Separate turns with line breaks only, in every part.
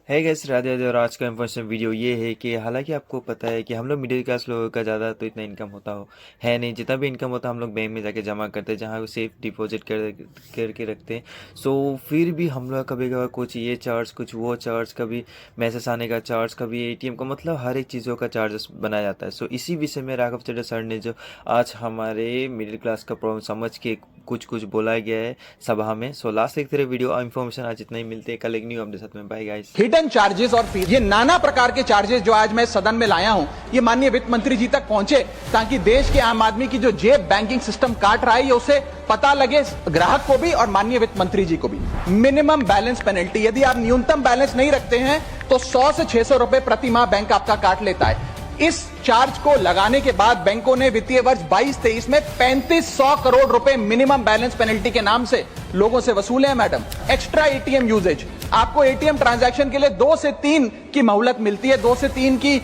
है गैस राधे राधे। और आज का इन्फॉर्मेशन वीडियो ये है कि हालांकि आपको पता है कि हम लोग मिडिल क्लास लोगों का ज़्यादा तो इतना इनकम होता हो है नहीं। जितना भी इनकम होता है हम लोग बैंक में जाके जमा करते हैं, जहाँ सेफ डिपॉजिट करके रखते हैं। सो फिर भी हम लोग कभी कभार कुछ ये चार्ज, कुछ वो चार्ज, कभी मैसेज आने का चार्ज, कभी एटीएम का, मतलब हर एक चीज़ों का चार्जेस बनाया जाता है। सो इसी विषय में राघव चड्ढा सर ने जो आज हमारे मिडिल क्लास का प्रॉब्लम समझ के कुछ बोला गया है सभा में। सो लास्ट एक तरह वीडियो इन्फॉर्मेशन आज इतना ही। मिलते हैं कल एक न्यू अपडेट साथ में। Bye guys.
हिडन चार्जेस और फीस, ये नाना प्रकार के चार्जेस जो आज मैं सदन में लाया हूं, ये माननीय वित्त मंत्री जी तक पहुंचे ताकि देश के आम आदमी की जो जेब बैंकिंग सिस्टम काट रहा है ये उसे पता लगे, ग्राहक को भी और माननीय वित्त मंत्री जी को भी। मिनिमम बैलेंस पेनल्टी, यदि आप न्यूनतम बैलेंस नहीं रखते हैं तो 100 से 600 रुपए प्रति माह बैंक आपका काट लेता है। इस चार्ज को लगाने के बाद बैंकों ने वित्तीय वर्ष 22-23 में 3500 करोड़ रुपए मिनिमम बैलेंस पेनल्टी के नाम से लोगों से वसूले हैं। मैडम, एक्स्ट्रा एटीएम यूजेज, आपको एटीएम ट्रांजैक्शन के लिए 2 से 3 की मोहलत मिलती है, 2 से 3 की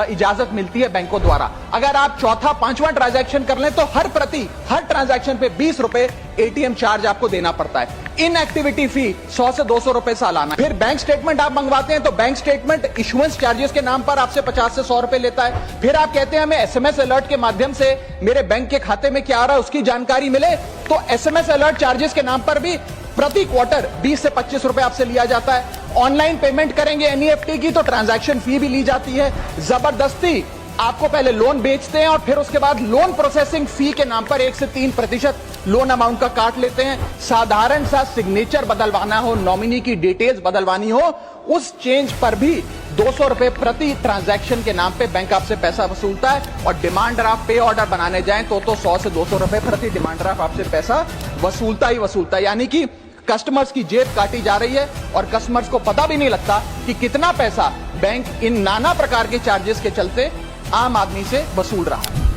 इजाजत मिलती है बैंकों द्वारा। अगर आप चौथा 5वां ट्रांजैक्शन कर लें तो हर ट्रांजैक्शन पे 20 रुपए एटीएम चार्ज आपको देना पड़ता है। इनएक्टिविटी फी 100 से 200 रुपए सालाना। फिर बैंक स्टेटमेंट आप मंगवाते हैं तो बैंक स्टेटमेंट इशुएंस चार्जेस के नाम पर आपसे 50 से 100 रुपए लेता है। फिर आप कहते हैं हमें एसएमएस अलर्ट के माध्यम से मेरे बैंक के खाते में क्या आ रहा है उसकी जानकारी मिले, तो एसएमएस अलर्ट चार्जेस के नाम पर भी प्रति क्वार्टर 20 से 25 रुपए आपसे लिया जाता है। ऑनलाइन पेमेंट करेंगे एनईएफटी की तो ट्रांजैक्शन फी भी ली जाती है। जबरदस्ती आपको पहले लोन बेचते हैं और फिर उसके बाद लोन प्रोसेसिंग फी के नाम पर 1 से 3% लोन अमाउंट का काट लेते हैं। साधारण सा सिग्नेचर बदलवाना हो, नॉमिनी की डिटेल्स बदलवानी हो, उस चेंज पर भी 200 रुपए प्रति ट्रांजैक्शन के नाम पे बैंक आपसे पैसा वसूलता है। और डिमांड ड्राफ्ट पे ऑर्डर बनाने जाएं तो 100 से 200 रुपए प्रति डिमांड ड्राफ्ट आपसे पैसा वसूलता ही वसूलता है। यानी कि कस्टमर्स की जेब काटी जा रही है और कस्टमर्स को पता भी नहीं लगता कि कितना पैसा बैंक इन नाना प्रकार के चार्जेस के चलते आम आदमी से वसूल रहा है।